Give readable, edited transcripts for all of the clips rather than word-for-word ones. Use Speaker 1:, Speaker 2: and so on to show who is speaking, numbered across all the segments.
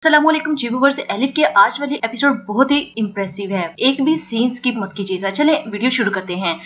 Speaker 1: अस्सलामुअलैकुम जी viewers, elif के आज वाली एपिसोड बहुत ही इम्प्रेसिव है। एक भी सीन स्किप मत कीजिएगा। चले वीडियो शुरू करते हैं।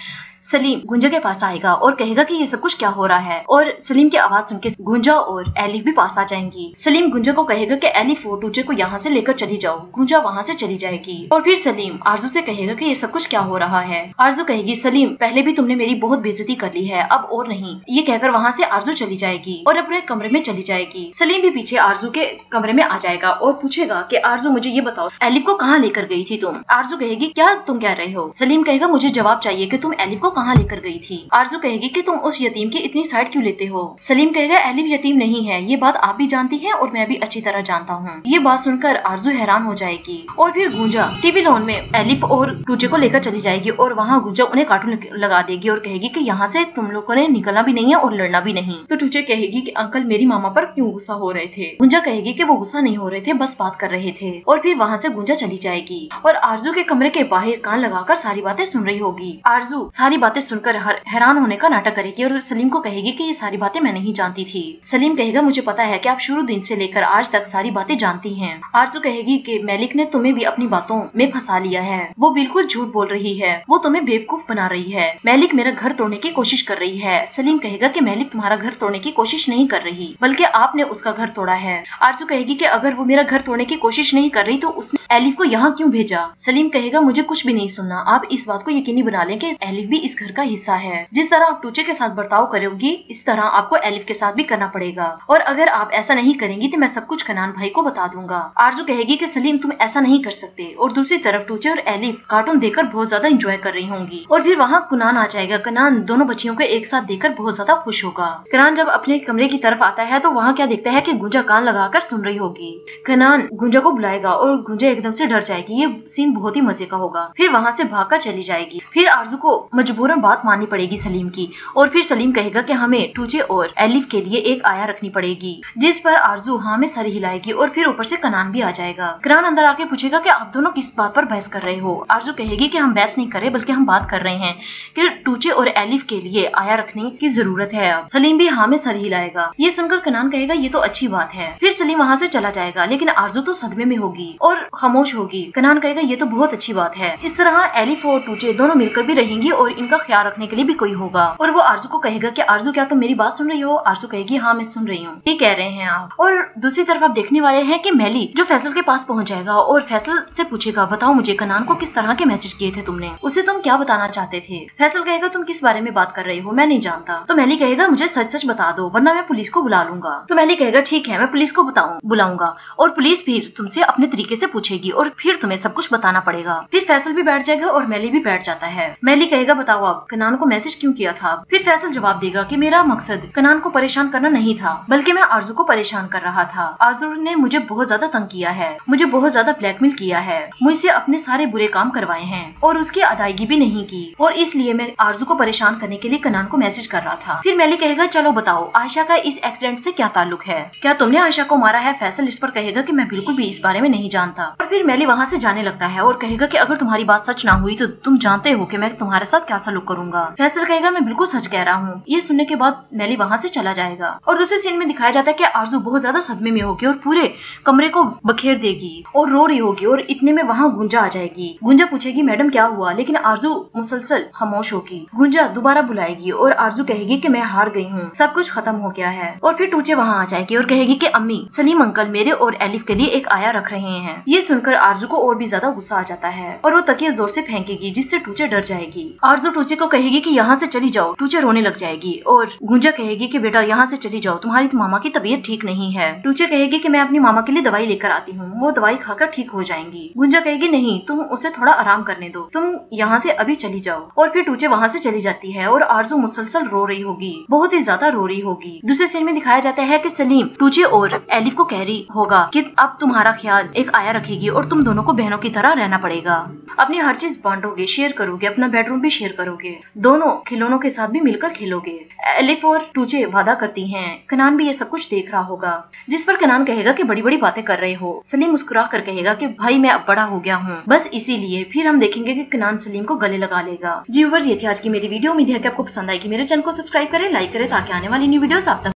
Speaker 1: सलीम गुंजा के पास आएगा और कहेगा कि ये सब कुछ क्या हो रहा है, और सलीम की आवाज सुन के गुंजा और एलिफ भी पास आ जाएंगी। सलीम गुंजा को कहेगा कि एलिफ और टूचे को यहाँ से लेकर चली जाओ। गुंजा वहाँ से चली जाएगी और फिर सलीम आरजू से कहेगा कि ये सब कुछ क्या हो रहा है। आरजू कहेगी, सलीम पहले भी तुमने मेरी बहुत बेइज्जती कर ली है, अब और नहीं। ये कहकर वहाँ से आरजू चली जाएगी और अपने कमरे में चली जाएगी। सलीम भी पीछे आरजू के कमरे में आ जाएगा और पूछेगा कि आरजू मुझे ये बताओ, एलिफ को कहाँ लेकर गई थी तुम? आरजू कहेगी, क्या तुम कह रहे हो? सलीम कहेगा, मुझे जवाब चाहिए कि तुम एलिफ को कहाँ लेकर गई थी। आरजू कहेगी कि तुम उस यतीम की इतनी साइड क्यों लेते हो? सलीम कहेगा, एलिफ यतीम नहीं है, ये बात आप भी जानती हैं और मैं भी अच्छी तरह जानता हूँ। ये बात सुनकर आरजू हैरान हो जाएगी और फिर गुंजा टीवी लॉन में एलिफ और टूचे को लेकर चली जाएगी और वहाँ गुंजा उन्हें कार्टून लगा देगी और कहेगी कि यहाँ से तुम लोगों ने निकलना भी नहीं है और लड़ना भी नहीं। तो टूचे कहेगी कि अंकल मेरी मामा पर क्यों गुस्सा हो रहे थे? गुंजा कहेगी कि वो गुस्सा नहीं हो रहे थे, बस बात कर रहे थे। और फिर वहाँ से गुंजा चली जाएगी और आरजू के कमरे के बाहर कान लगाकर सारी बातें सुन रही होगी। आरजू सारी बातें सुनकर हैरान होने का नाटक करेगी और सलीम को कहेगी कि ये सारी बातें मैं नहीं जानती थी। सलीम कहेगा, मुझे पता है कि आप शुरू दिन से लेकर आज तक सारी बातें जानती हैं। आरजू कहेगी कि मैलिक ने तुम्हें भी अपनी बातों में फंसा लिया है, वो बिल्कुल झूठ बोल रही है, वो तुम्हें बेवकूफ बना रही है। मैलिक मेरा घर तोड़ने की कोशिश कर रही है। सलीम कहेगा कि मैलिक तुम्हारा घर तोड़ने की कोशिश नहीं कर रही, बल्कि आपने उसका घर तोड़ा है। आरजू कहेगी कि अगर वो मेरा घर तोड़ने की कोशिश नहीं कर रही तो उसने एलिफ को यहाँ क्यों भेजा? सलीम कहेगा, मुझे कुछ भी नहीं सुनना, आप इस बात को यकीनी बना लें कि एलिफ भी इस घर का हिस्सा है। जिस तरह आप टूचे के साथ बर्ताव करोगी, इस तरह आपको एलिफ के साथ भी करना पड़ेगा, और अगर आप ऐसा नहीं करेंगी तो मैं सब कुछ कनान भाई को बता दूंगा। आरजू कहेगी कि सलीम तुम ऐसा नहीं कर सकते, और दूसरी तरफ टूचे और एलिफ कार्टून देखकर बहुत ज्यादा एंजॉय कर रही होंगी। और फिर वहाँ कनान आ जाएगा। कनान दोनों बच्चियों को एक साथ देखकर बहुत ज्यादा खुश होगा। कनान जब अपने कमरे की तरफ आता है तो वहाँ क्या देखता है कि गुंजा कान लगाकर सुन रही होगी। कनान गुंजा को बुलाएगा और गुंजा एकदम से डर जाएगी। ये सीन बहुत ही मजे का होगा। फिर वहाँ से भागकर चली जाएगी। फिर आरजू को मजबूरन बात माननी पड़ेगी सलीम की, और फिर सलीम कहेगा कि हमें टूचे और एलिफ के लिए एक आया रखनी पड़ेगी, जिस पर आरजू हाँ में सर हिलाएगी और फिर ऊपर से कनान भी आ जाएगा। कनान अंदर आके पूछेगा कि आप दोनों किस बात पर बहस कर रहे हो? आरजू कहेगी कि हम बहस नहीं कर रहे, बल्कि हम बात कर रहे हैं कि टूचे और एलिफ के लिए आया रखने की जरूरत है। अब सलीम भी हाँ में सर हिलाएगा। ये सुनकर कनान कहेगा, ये तो अच्छी बात है। फिर सलीम वहाँ से चला जाएगा, लेकिन आरजू तो सदमे में होगी और खामोश होगी। कनान कहेगा, ये तो बहुत अच्छी बात है। इस तरह एलिफ और टूचे दोनों मिलकर भी रहेंगी और इनका ख्याल रखने के लिए भी कोई होगा। और वो आरजू को कहेगा कि आरजू क्या तुम मेरी बात सुन रही हो? आरजू कहेगी, हाँ मैं सुन रही हूँ, ये कह रहे हैं आप। और दूसरी तरफ आप देखने वाले हैं कि मैली जो फैसल के पास पहुंच जाएगा और फैसल से पूछेगा, बताओ मुझे कनान को किस तरह के मैसेज किए थे तुमने? उसे तुम क्या बताना चाहते थे? फैसल कहेगा, तुम किस बारे में बात कर रहे हो? मैं नहीं जानता। तो मैली कहेगा, मुझे सच सच बता दो वरना मैं पुलिस को बुला लूंगा। तो मैली कहेगा, ठीक है मैं पुलिस को बुलाऊंगा, और पुलिस फिर तुमसे अपने तरीके से पूछेगी और फिर तुम्हें सब कुछ बताना पड़ेगा। फिर फैसल भी बैठ जाएगा और मैली भी बैठ जाता है। मैली कहेगा, बताओ आप कनान को मैसेज क्यों किया था? फिर फैसल जवाब देगा कि मेरा मकसद कनान को परेशान करना नहीं था, बल्कि मैं आरजू को परेशान कर रहा था। आरजू ने मुझे बहुत ज्यादा तंग किया है, मुझे बहुत ज्यादा ब्लैकमेल किया है, मुझसे अपने सारे बुरे काम करवाए हैं और उसकी अदायगी भी नहीं की, और इसलिए मैं आरजू को परेशान करने के लिए कनान को मैसेज कर रहा था। फिर मैली कहेगा, चलो बताओ आयशा का इस एक्सीडेंट से क्या ताल्लुक है? क्या तुमने आयशा को मारा है? फैसल इस पर कहेगा कि मैं बिल्कुल भी इस बारे में नहीं जानता। और फिर मैली वहाँ से जाने लगता है और कहेगा कि अगर तुम्हारी बात सच ना हुई तो तुम जानते हो कि मैं तुम्हारे साथ क्या सलूक करूंगा। फैसल कहेगा, मैं बिल्कुल सच कह रहा हूँ। ये सुनने के बाद मैली वहाँ से चला जाएगा। और दूसरे सीन में दिखाया जाता है कि आरजू बहुत ज्यादा सदमे में होगी और पूरे कमरे को बखेर देगी और रो रही होगी, और इतने में वहाँ गुंजा आ जाएगी। गुंजा पूछेगी, मैडम क्या हुआ? लेकिन आरजू मुसलसल खामोश होगी। गुंजा दोबारा बुलाएगी और आरजू कहेगी कि मैं हार गई हूँ, सब कुछ खत्म हो गया है। और फिर टूचे वहाँ आ जाएगी और कहेगी कि अम्मी सलीम अंकल मेरे और एलिफ के लिए एक आया रख रहे हैं। ये सुनकर आरजू को और भी ज्यादा गुस्सा आ जाता है और वो तकिया जोर से फेंकेगी, जिससे टूचे डर जाएगी। आरजू टूचे को कहेगी कि यहाँ से चली जाओ। टूचे रोने लग जाएगी और गुंजा कहेगी कि बेटा यहाँ से चली जाओ, तुम्हारी मामा की तबीयत ठीक नहीं है। टूचे कहेगी कि मैं अपनी मामा के लिए दवाई लेकर आती हूँ, वो दवाई खाकर ठीक हो जाएंगी। गुंजा कहेगी, नहीं तुम उसे थोड़ा आराम करने दो, तुम यहाँ से अभी चली जाओ। और फिर टूचे वहाँ से चली जाती है और आरजू मुसलसल रो रही होगी, बहुत ही ज्यादा रो रही होगी। दूसरे सीन में दिखाया जाता है कि सलीम टूचे और एलिफ को कह रही होगा कि अब तुम्हारा ख्याल एक आया रखेगी और तुम दोनों को बहनों की तरह रहना पड़ेगा। अपनी हर चीज बांटोगे, शेयर करोगे, अपना बेडरूम भी शेयर करोगे, दोनों खिलौनों के साथ भी मिलकर खेलोगे। एलिफ और टूचे वादा करती हैं। कनान भी ये सब कुछ देख रहा होगा, जिस पर कनान कहेगा कि बड़ी बड़ी बातें कर रहे हो। सलीम मुस्कुरा कर कहेगा कि भाई मैं अब बड़ा हो गया हूँ, बस इसीलिए। फिर हम देखेंगे कि कनान सलीम को गले लगा लेगा। जी व्यूअर्स, ये थी आज की मेरी वीडियो। उम्मीद है कि आपको पसंद आएगी। मेरे चैनल को सब्सक्राइब करें, लाइक करें, ताकि आने वाली न्यू वीडियोस आप तक